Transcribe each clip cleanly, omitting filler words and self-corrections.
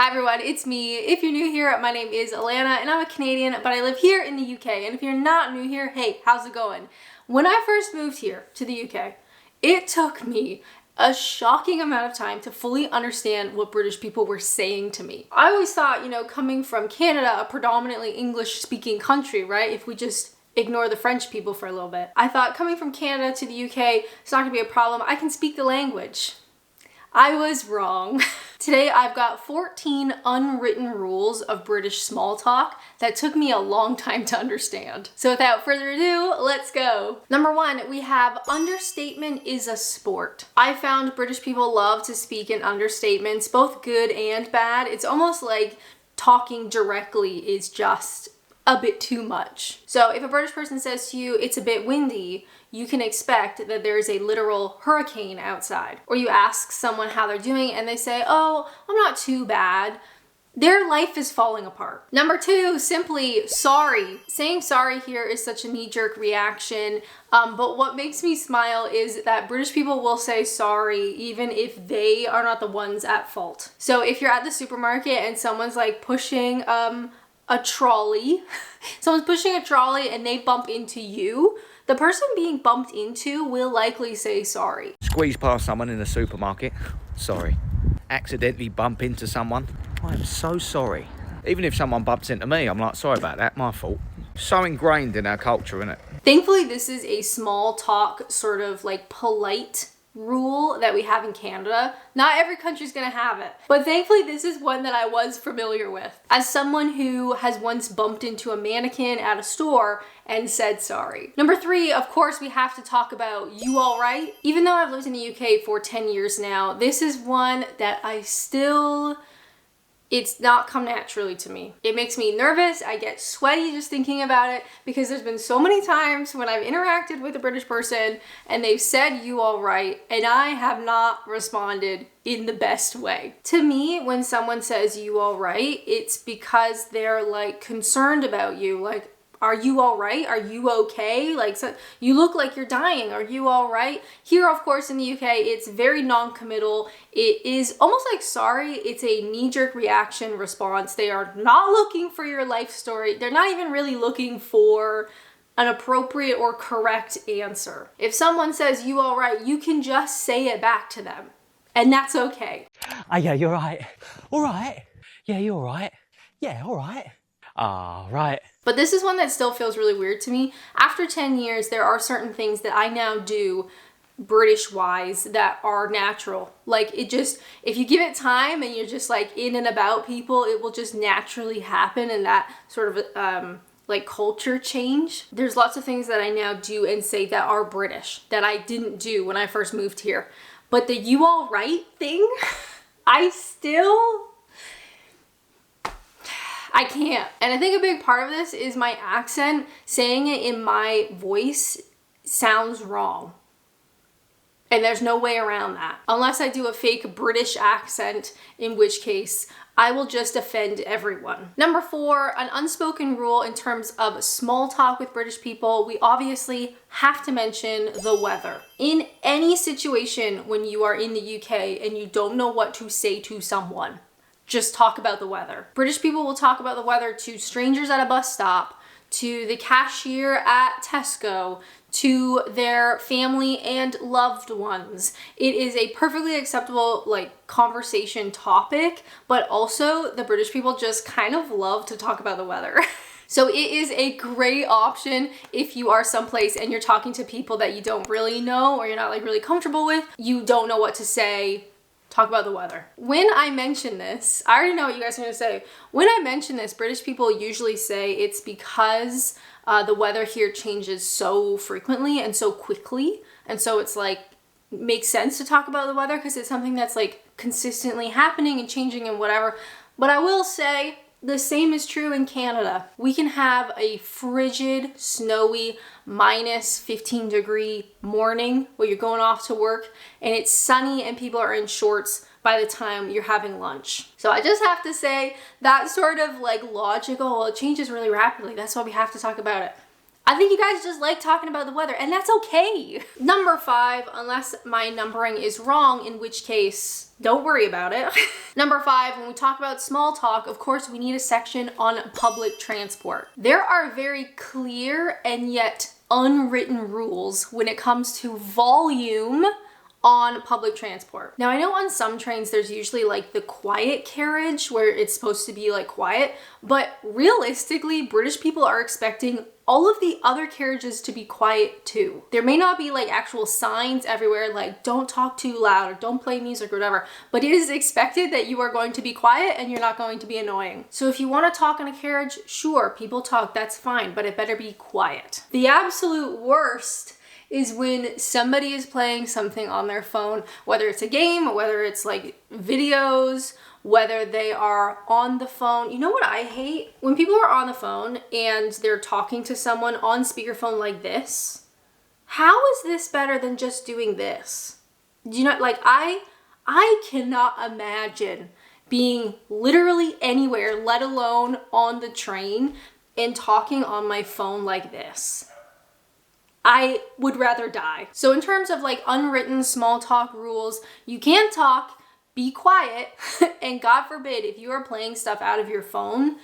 Hi everyone, it's me. If you're new here, my name is Alanna and I'm a Canadian, but I live here in the UK. And if you're not new here, hey, how's it going? When I first moved here to the UK, it took me a shocking amount of time to fully understand what British people were saying to me. I always thought, coming from Canada, a predominantly English-speaking country, right? If we just ignore the French people for a little bit. I thought coming from Canada to the UK, it's not gonna be a problem. I can speak the language. I was wrong. Today I've got 14 unwritten rules of British small talk that took me a long time to understand. So without further ado, let's go. Number one, we have understatement is a sport. I found British people love to speak in understatements, both good and bad. It's almost like talking directly is just a bit too much. So if a British person says to you, it's a bit windy, you can expect that there is a literal hurricane outside. Or you ask someone how they're doing and they say, oh, I'm not too bad. Their life is falling apart. Number two, simply sorry. Saying sorry here is such a knee-jerk reaction, but what makes me smile is that British people will say sorry even if they are not the ones at fault. So if you're at the supermarket and someone's like pushing a trolley, someone's pushing a trolley and they bump into you, the person being bumped into will likely say sorry. Squeeze past someone in a supermarket, sorry. Accidentally bump into someone, I'm so sorry. Even if someone bumps into me, I'm like, sorry about that, my fault. So ingrained in our culture, isn't it? Thankfully, this is a small talk, sort of like polite rule that we have in Canada. Not every country's gonna have it, but thankfully this is one that I was familiar with. As someone who has once bumped into a mannequin at a store and said sorry. Number three, of course, we have to talk about you all right. Even though I've lived in the UK for 10 years now, this is one that it's not come naturally to me. It makes me nervous. I get sweaty just thinking about it because there's been so many times when I've interacted with a British person and they've said you all right and I have not responded in the best way. To me, when someone says you all right, it's because they're like concerned about you. Like, are you all right? Are you okay? Like, so, you look like you're dying. Are you all right? Here, of course, in the UK, it's very non-committal. It is almost like sorry. It's a knee-jerk reaction response. They are not looking for your life story. They're not even really looking for an appropriate or correct answer. If someone says you all right, you can just say it back to them. And that's okay. Yeah, you're right. All right. Yeah, you're all right. Yeah, all right. Right. But this is one that still feels really weird to me. After 10 years, there are certain things that I now do British-wise that are natural. Like, it just, if you give it time and you're just like in and about people, it will just naturally happen, and that sort of like culture change. There's lots of things that I now do and say that are British that I didn't do when I first moved here. But the you all right thing, I can't. And I think a big part of this is my accent. Saying it in my voice sounds wrong. And there's no way around that. Unless I do a fake British accent, in which case I will just offend everyone. Number four, an unspoken rule in terms of small talk with British people. We obviously have to mention the weather. In any situation when you are in the UK and you don't know what to say to someone, just talk about the weather. British people will talk about the weather to strangers at a bus stop, to the cashier at Tesco, to their family and loved ones. It is a perfectly acceptable conversation topic, but also the British people just kind of love to talk about the weather. So it is a great option if you are someplace and you're talking to people that you don't really know or you're not really comfortable with. You don't know what to say. Talk about the weather. When I mention this, I already know what you guys are gonna say. When I mention this, British people usually say it's because the weather here changes so frequently and so quickly. And so it's makes sense to talk about the weather because it's something that's consistently happening and changing and whatever. But I will say, the same is true in Canada. We can have a frigid, snowy, minus 15-degree morning where you're going off to work and it's sunny and people are in shorts by the time you're having lunch. So I just have to say that sort of logical, well, it changes really rapidly. That's why we have to talk about it. I think you guys just like talking about the weather, and that's okay. Number 5, unless my numbering is wrong, in which case, don't worry about it. Number 5, when we talk about small talk, of course, we need a section on public transport. There are very clear and yet unwritten rules when it comes to volume on public transport. Now I know on some trains there's usually like the quiet carriage where it's supposed to be like quiet, but realistically British people are expecting all of the other carriages to be quiet too. There may not be like actual signs everywhere like don't talk too loud or don't play music or whatever, but it is expected that you are going to be quiet and you're not going to be annoying. So if you want to talk in a carriage, sure, people talk, that's fine, but it better be quiet. The absolute worst is when somebody is playing something on their phone, whether it's a game, whether it's like videos, whether they are on the phone. You know what I hate? When people are on the phone and they're talking to someone on speakerphone like this. How is this better than just doing this? Do you know, like I cannot imagine being literally anywhere, let alone on the train, and talking on my phone like this. I would rather die. So in terms of like unwritten small talk rules, you can talk, be quiet, and God forbid if you are playing stuff out of your phone,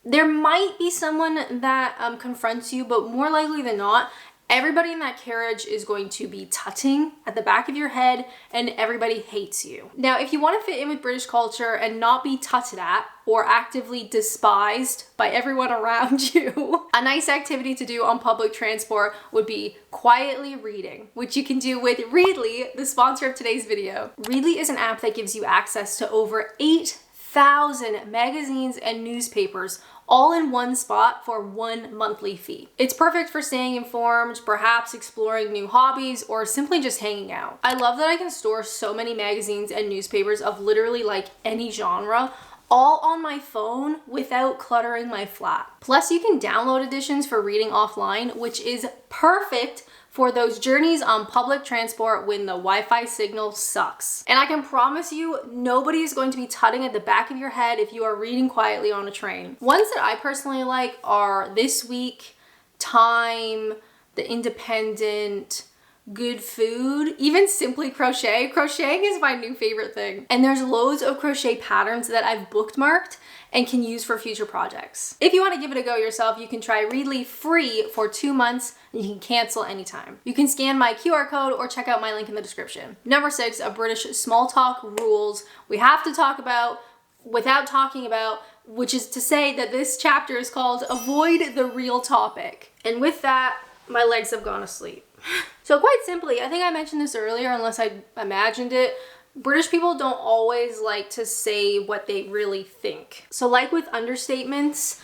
there might be someone that confronts you, but more likely than not, everybody in that carriage is going to be tutting at the back of your head and everybody hates you. Now, if you want to fit in with British culture and not be tutted at or actively despised by everyone around you, a nice activity to do on public transport would be quietly reading, which you can do with Readly, the sponsor of today's video. Readly is an app that gives you access to over 8,000 magazines and newspapers all in one spot for one monthly fee. It's perfect for staying informed, perhaps exploring new hobbies, or simply just hanging out. I love that I can store so many magazines and newspapers of literally like any genre all on my phone without cluttering my flat. Plus you can download editions for reading offline, which is perfect for those journeys on public transport when the Wi-Fi signal sucks. And I can promise you, nobody is going to be tutting at the back of your head if you are reading quietly on a train. Ones that I personally like are This Week, Time, The Independent, Good Food, even Simply Crochet. Crocheting is my new favorite thing. And there's loads of crochet patterns that I've bookmarked and can use for future projects. If you want to give it a go yourself, you can try Readly free for 2 months and you can cancel anytime. You can scan my QR code or check out my link in the description. Number 6 of British small talk rules we have to talk about without talking about, which is to say that this chapter is called Avoid the Real Topic. And with that, my legs have gone asleep. So quite simply, I think I mentioned this earlier unless I imagined it, British people don't always like to say what they really think. So like with understatements,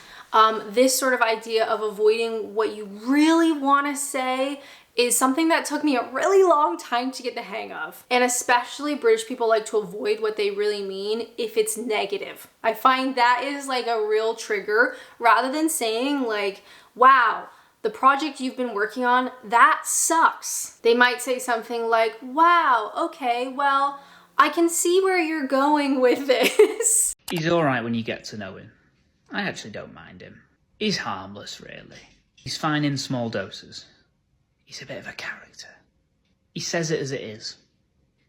this sort of idea of avoiding what you really want to say is something that took me a really long time to get the hang of. And especially British people like to avoid what they really mean if it's negative. I find that is like a real trigger rather than saying like, wow, the project you've been working on, that sucks. They might say something like, wow, okay, well, I can see where you're going with this. He's alright when you get to know him. I actually don't mind him. He's harmless, really. He's fine in small doses. He's a bit of a character. He says it as it is.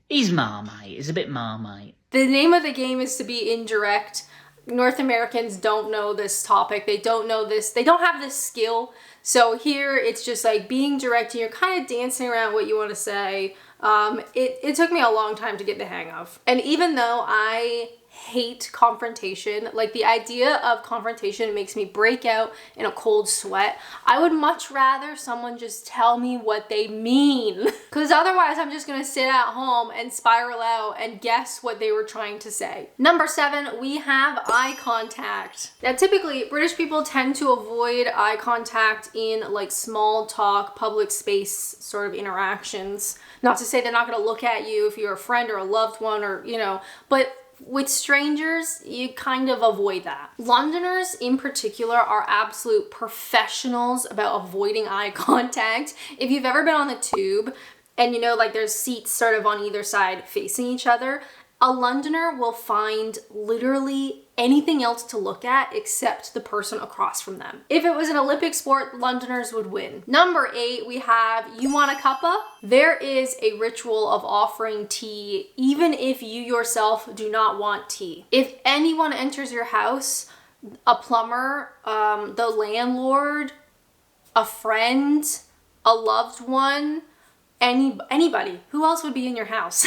He's Marmite. He's a bit Marmite. The name of the game is to be indirect. North Americans don't know this topic. They don't know this. They don't have this skill. So here it's just like being direct and you're kind of dancing around what you want to say. It took me a long time to get the hang of. And even though I hate confrontation, like the idea of confrontation makes me break out in a cold sweat, I would much rather someone just tell me what they mean. Because otherwise I'm just gonna sit at home and spiral out and guess what they were trying to say. Number 7, we have eye contact. Now typically British people tend to avoid eye contact in like small talk, public space sort of interactions. Not to say they're not gonna look at you if you're a friend or a loved one or, you know, but with strangers, you kind of avoid that. Londoners in particular are absolute professionals about avoiding eye contact. If you've ever been on the tube and you know like there's seats sort of on either side facing each other, a Londoner will find literally anything else to look at except the person across from them. If it was an Olympic sport, Londoners would win. Number 8, we have, you want a cuppa? There is a ritual of offering tea, even if you yourself do not want tea. If anyone enters your house, a plumber, the landlord, a friend, a loved one, anybody, who else would be in your house?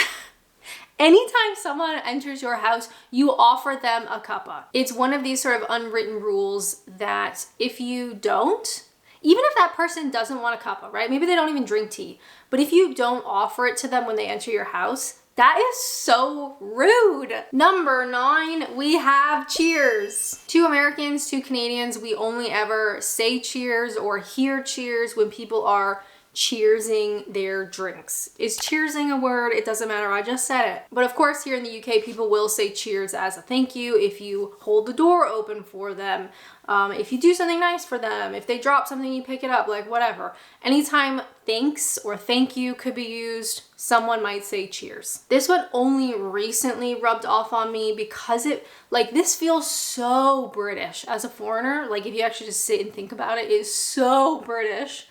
Anytime someone enters your house, you offer them a cuppa. It's one of these sort of unwritten rules that if you don't, even if that person doesn't want a cuppa, right? Maybe they don't even drink tea, but if you don't offer it to them when they enter your house, that is so rude. Number 9, we have cheers. 2 Americans, 2 Canadians, we only ever say cheers or hear cheers when people are cheersing their drinks. Is cheersing a word? It doesn't matter, I just said it. But of course here in the UK, people will say cheers as a thank you if you hold the door open for them, if you do something nice for them, if they drop something you pick it up, like whatever. Anytime thanks or thank you could be used, someone might say cheers. This one only recently rubbed off on me because this feels so British as a foreigner. Like if you actually just sit and think about it, it's so British.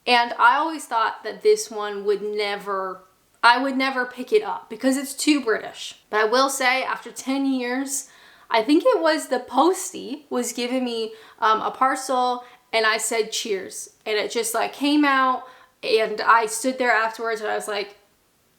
And I always thought that this one I would never pick it up because it's too British. But I will say, after 10 years, I think it was the postie was giving me a parcel and I said cheers. And it just like came out and I stood there afterwards and I was like,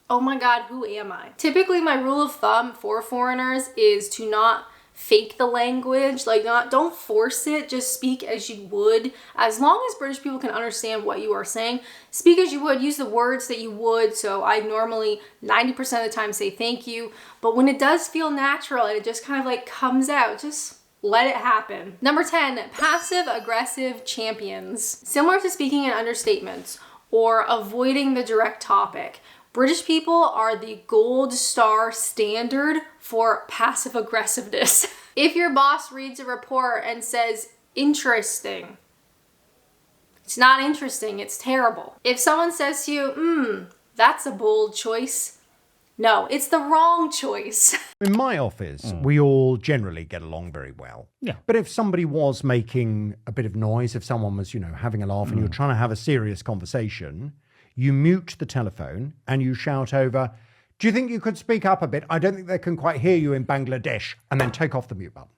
oh my God, who am I? Typically my rule of thumb for foreigners is to not fake the language, don't force it, just speak as you would. As long as British people can understand what you are saying, speak as you would, use the words that you would. So I normally 90% of the time say thank you, but when it does feel natural and it just kind of like comes out, just let it happen. Number 10, passive aggressive champions. Similar to speaking in understatements or avoiding the direct topic, British people are the gold star standard for passive aggressiveness. If your boss reads a report and says, interesting, it's not interesting, it's terrible. If someone says to you, that's a bold choice, no, it's the wrong choice. In my office, we all generally get along very well. Yeah. But if somebody was making a bit of noise, if someone was, having a laugh and you're trying to have a serious conversation, you mute the telephone and you shout over, do you think you could speak up a bit? I don't think they can quite hear you in Bangladesh, and then take off the mute button.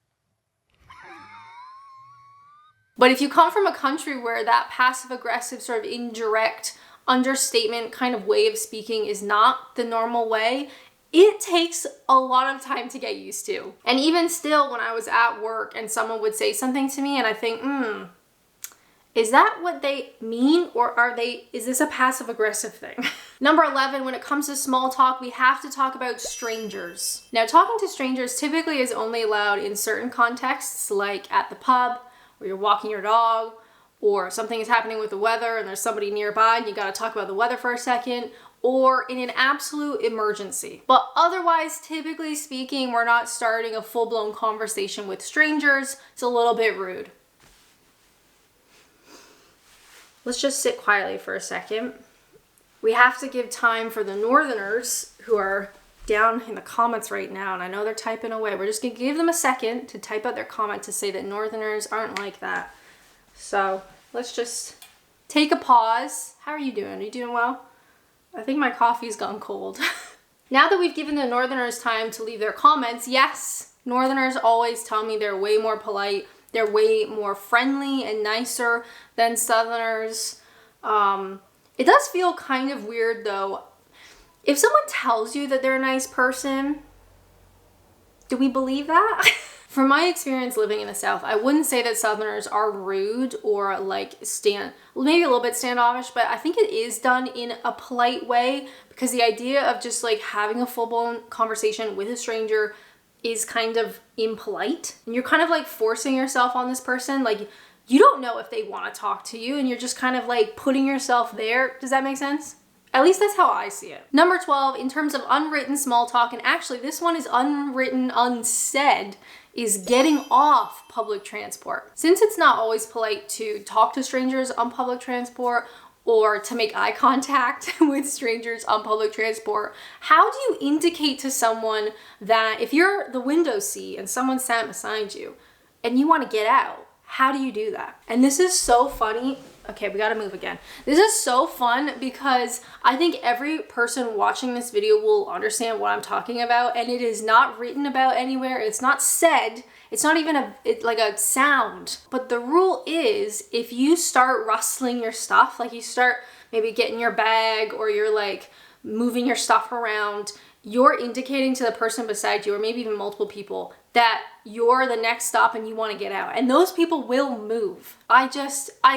But if you come from a country where that passive aggressive sort of indirect understatement kind of way of speaking is not the normal way, it takes a lot of time to get used to. And even still, when I was at work and someone would say something to me and I think, is that what they mean, or is this a passive aggressive thing? Number 11, when it comes to small talk, we have to talk about strangers. Now, talking to strangers typically is only allowed in certain contexts, like at the pub, where you're walking your dog, or something is happening with the weather and there's somebody nearby and you gotta talk about the weather for a second, or in an absolute emergency. But otherwise, typically speaking, we're not starting a full-blown conversation with strangers. It's a little bit rude. Let's just sit quietly for a second. We have to give time for the Northerners who are down in the comments right now, and I know they're typing away. We're just gonna give them a second to type out their comment to say that Northerners aren't like that. So let's just take a pause. How are you doing? Are you doing well? I think my coffee's gone cold. Now that we've given the Northerners time to leave their comments, yes, Northerners always tell me they're way more polite. They're way more friendly and nicer than Southerners. It does feel kind of weird though. If someone tells you that they're a nice person, do we believe that? From my experience living in the South, I wouldn't say that Southerners are rude or maybe a little bit standoffish, but I think it is done in a polite way, because the idea of just like having a full-blown conversation with a stranger is kind of impolite, and you're kind of like forcing yourself on this person. Like, you don't know if they want to talk to you and you're just kind of like putting yourself there. Does that make sense? At least that's how I see it. Number 12, in terms of unwritten small talk, and actually this one is unwritten, unsaid, is getting off public transport. Since it's not always polite to talk to strangers on public transport or to make eye contact with strangers on public transport. How do you indicate to someone that if you're the window seat and someone sat beside you and you want to get out, how do you do that? And this is so funny. Okay, we gotta move again. This is so fun because I think every person watching this video will understand what I'm talking about, and it is not written about anywhere. It's not said. It's not even like a sound. But the rule is, if you start rustling your stuff, like you start maybe getting your bag or you're like moving your stuff around, you're indicating to the person beside you, or maybe even multiple people, that you're the next stop and you want to get out. And those people will move. I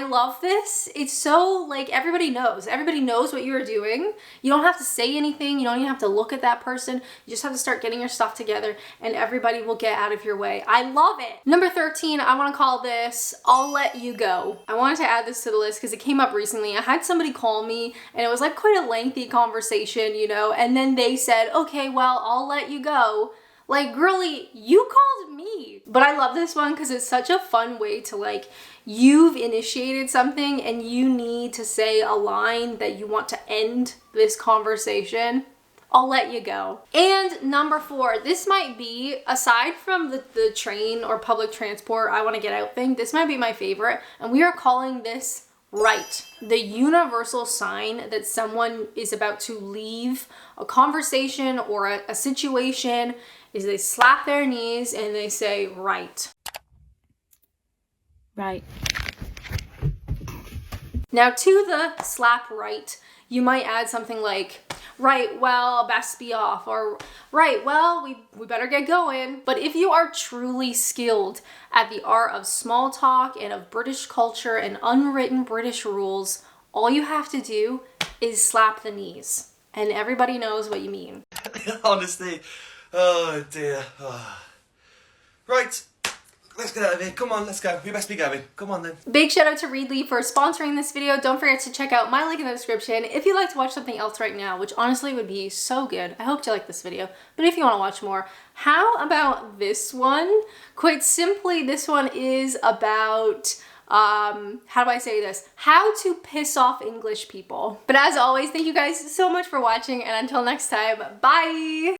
love this. It's so like everybody knows. Everybody knows what you're doing. You don't have to say anything. You don't even have to look at that person. You just have to start getting your stuff together and everybody will get out of your way. I love it. Number 13, I want to call this, I'll let you go. I wanted to add this to the list because it came up recently. I had somebody call me and it was like quite a lengthy conversation, you know, and then they said, okay, well, I'll let you go. Like, girly, you called me. But I love this one because it's such a fun way to like, you've initiated something and you need to say a line that you want to end this conversation. I'll let you go. And number 4, this might be, aside from the train or public transport, I want to get out thing, this might be my favorite. And we are calling this right. The universal sign that someone is about to leave a conversation or a situation is they slap their knees and they say, right. Right. Now to the slap right, you might add something like, right, well, best be off, or right, well, we better get going. But if you are truly skilled at the art of small talk and of British culture and unwritten British rules, all you have to do is slap the knees. And everybody knows what you mean. Honestly, oh dear. Oh. Right, let's get out of here. Come on, let's go. We best be going. Come on then. Big shout out to Readly for sponsoring this video. Don't forget to check out my link in the description if you'd like to watch something else right now, which honestly would be so good. I hope you like this video, but if you want to watch more, how about this one? Quite simply, this one is about how do I say this? How to piss off English people. But as always, thank you guys so much for watching, and until next time, bye!